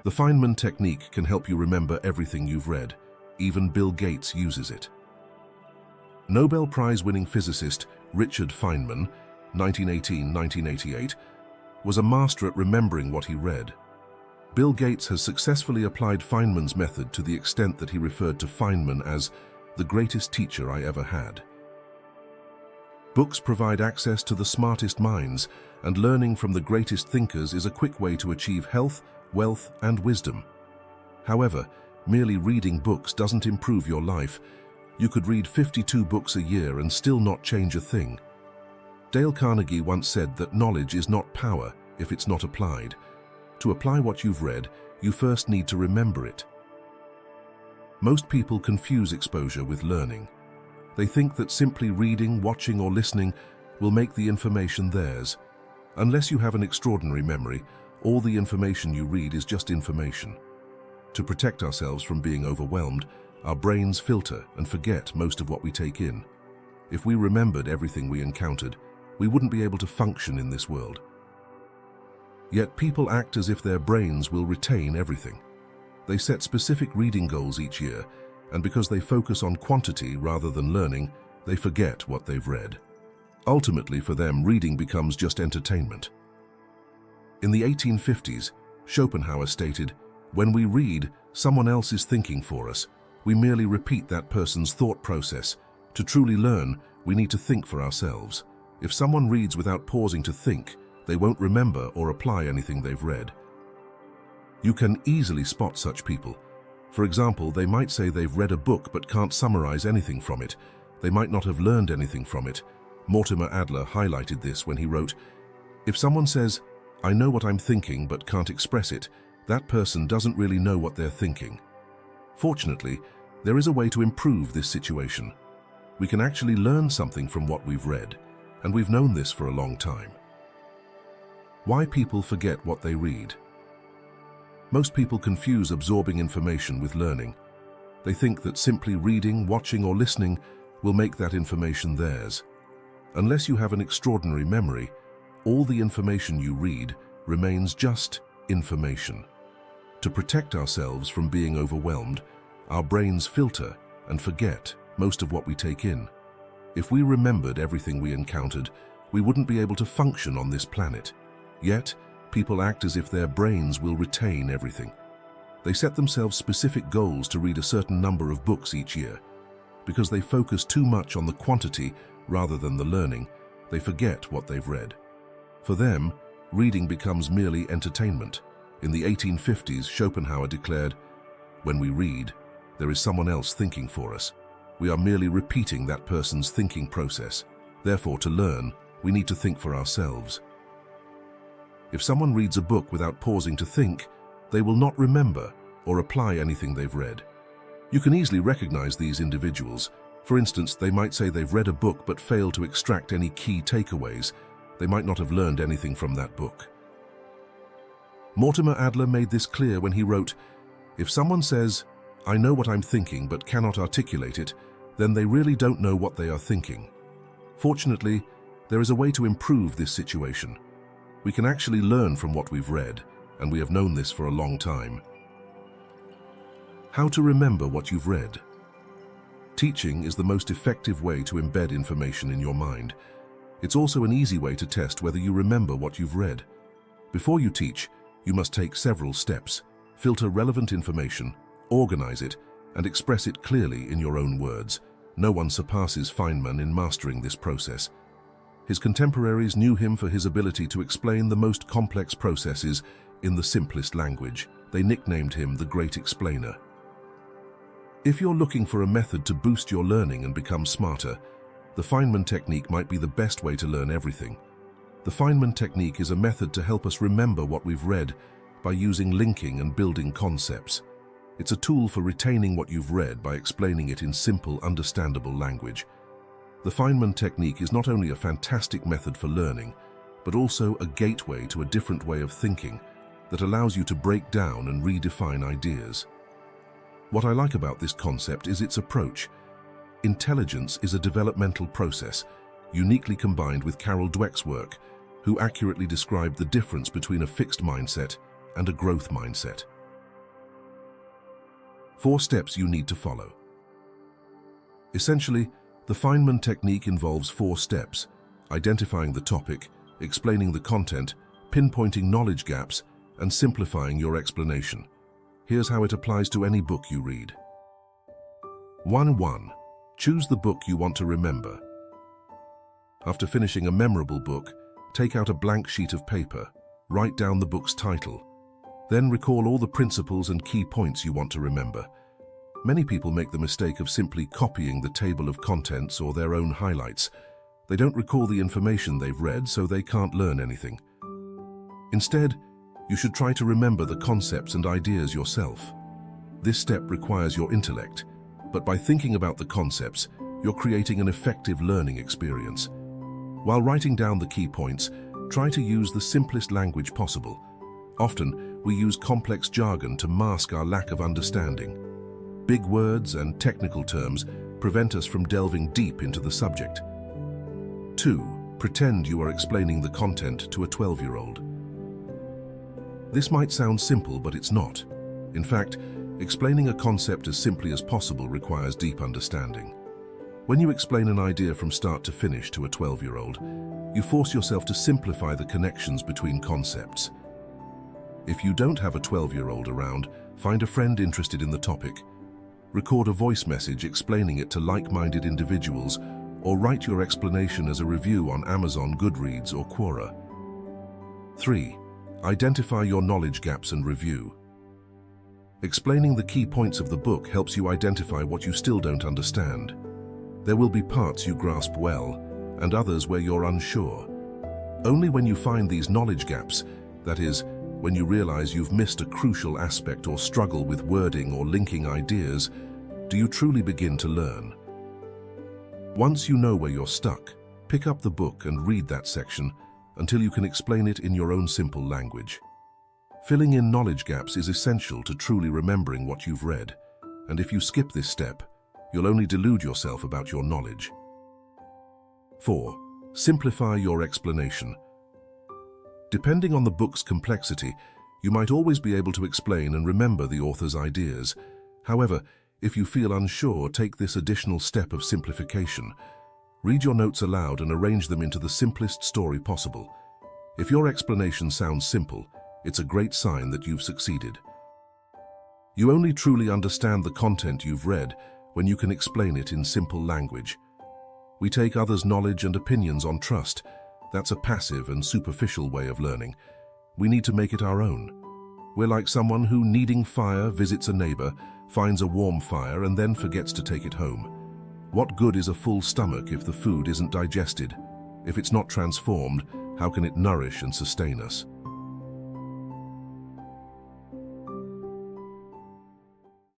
The Feynman Technique can help you remember everything you've read. Even Bill Gates uses it. Nobel Prize-winning physicist Richard Feynman, 1918-1988, was a master at remembering what he read. Bill Gates has successfully applied Feynman's method to the extent that he referred to Feynman as the greatest teacher I ever had. Books provide access to the smartest minds, and learning from the greatest thinkers is a quick way to achieve health, wealth, and wisdom. However, merely reading books doesn't improve your life. You could read 52 books a year and still not change a thing. Dale Carnegie once said that knowledge is not power if it's not applied. To apply what you've read, you first need to remember it. Most people confuse exposure with learning. They think that simply reading, watching, or listening will make the information theirs. Unless you have an extraordinary memory, all the information you read is just information. To protect ourselves from being overwhelmed, our brains filter and forget most of what we take in. If we remembered everything we encountered, we wouldn't be able to function in this world. Yet people act as if their brains will retain everything. They set specific reading goals each year, and because they focus on quantity rather than learning, they forget what they've read. Ultimately, for them, reading becomes just entertainment. In the 1850s, Schopenhauer stated, "When we read, someone else is thinking for us. We merely repeat that person's thought process. To truly learn, we need to think for ourselves. If someone reads without pausing to think, they won't remember or apply anything they've read." You can easily spot such people. For example, they might say they've read a book but can't summarize anything from it. They might not have learned anything from it. Mortimer Adler highlighted this when he wrote, "If someone says, 'I know what I'm thinking but can't express it,' that person doesn't really know what they're thinking." Fortunately, there is a way to improve this situation. We can actually learn something from what we've read, and we've known this for a long time. Why people forget what they read. Most people confuse absorbing information with learning. They think that simply reading, watching, or listening will make that information theirs. Unless you have an extraordinary memory, all the information you read remains just information. To protect ourselves from being overwhelmed, our brains filter and forget most of what we take in. If we remembered everything we encountered, we wouldn't be able to function on this planet. Yet, people act as if their brains will retain everything. They set themselves specific goals to read a certain number of books each year. Because they focus too much on the quantity rather than the learning, they forget what they've read. For them, reading becomes merely entertainment. In the 1850s, Schopenhauer declared, "When we read, there is someone else thinking for us. We are merely repeating that person's thinking process. Therefore, to learn, we need to think for ourselves." If someone reads a book without pausing to think, they will not remember or apply anything they've read. You can easily recognize these individuals. For instance, they might say they've read a book but fail to extract any key takeaways. They might not have learned anything from that book. Mortimer Adler made this clear when he wrote, "If someone says, 'I know what I'm thinking but cannot articulate it,' then they really don't know what they are thinking." Fortunately, there is a way to improve this situation. We can actually learn from what we've read, and we have known this for a long time. How to remember what you've read. Teaching is the most effective way to embed information in your mind. It's also an easy way to test whether you remember what you've read. Before you teach, you must take several steps. Filter relevant information, organize it, and express it clearly in your own words. No one surpasses Feynman in mastering this process. His contemporaries knew him for his ability to explain the most complex processes in the simplest language. They nicknamed him the Great Explainer. If you're looking for a method to boost your learning and become smarter, the Feynman Technique might be the best way to learn everything. The Feynman Technique is a method to help us remember what we've read by using linking and building concepts. It's a tool for retaining what you've read by explaining it in simple, understandable language. The Feynman Technique is not only a fantastic method for learning, but also a gateway to a different way of thinking that allows you to break down and redefine ideas. What I like about this concept is its approach. Intelligence is a developmental process, uniquely combined with Carol Dweck's work, who accurately described the difference between a fixed mindset and a growth mindset. 4 steps you need to follow. Essentially, the Feynman technique involves 4 steps: identifying the topic, explaining the content, pinpointing knowledge gaps, and simplifying your explanation. Here's how it applies to any book you read. 1. Choose the book you want to remember. After finishing a memorable book, take out a blank sheet of paper, write down the book's title. Then recall all the principles and key points you want to remember. Many people make the mistake of simply copying the table of contents or their own highlights. They don't recall the information they've read, so they can't learn anything. Instead, you should try to remember the concepts and ideas yourself. This step requires your intellect, but by thinking about the concepts, you're creating an effective learning experience. While writing down the key points, try to use the simplest language possible. Often, we use complex jargon to mask our lack of understanding. Big words and technical terms prevent us from delving deep into the subject. 2. Pretend you are explaining the content to a 12-year-old. This might sound simple, but it's not. In fact, explaining a concept as simply as possible requires deep understanding. When you explain an idea from start to finish to a 12-year-old, you force yourself to simplify the connections between concepts. If you don't have a 12-year-old around, find a friend interested in the topic. Record a voice message explaining it to like-minded individuals, or write your explanation as a review on Amazon, Goodreads, or Quora. 3. Identify your knowledge gaps and review. Explaining the key points of the book helps you identify what you still don't understand. There will be parts you grasp well, and others where you're unsure. Only when you find these knowledge gaps, that is, when you realize you've missed a crucial aspect or struggle with wording or linking ideas, do you truly begin to learn. Once you know where you're stuck, pick up the book and read that section until you can explain it in your own simple language. Filling in knowledge gaps is essential to truly remembering what you've read, and if you skip this step, you'll only delude yourself about your knowledge. 4. Simplify your explanation. Depending on the book's complexity, you might always be able to explain and remember the author's ideas. However, if you feel unsure, take this additional step of simplification. Read your notes aloud and arrange them into the simplest story possible. If your explanation sounds simple, it's a great sign that you've succeeded. You only truly understand the content you've read when you can explain it in simple language. We take others' knowledge and opinions on trust. That's a passive and superficial way of learning. We need to make it our own. We're like someone who, needing fire, visits a neighbor, finds a warm fire, and then forgets to take it home. What good is a full stomach if the food isn't digested? If it's not transformed, how can it nourish and sustain us?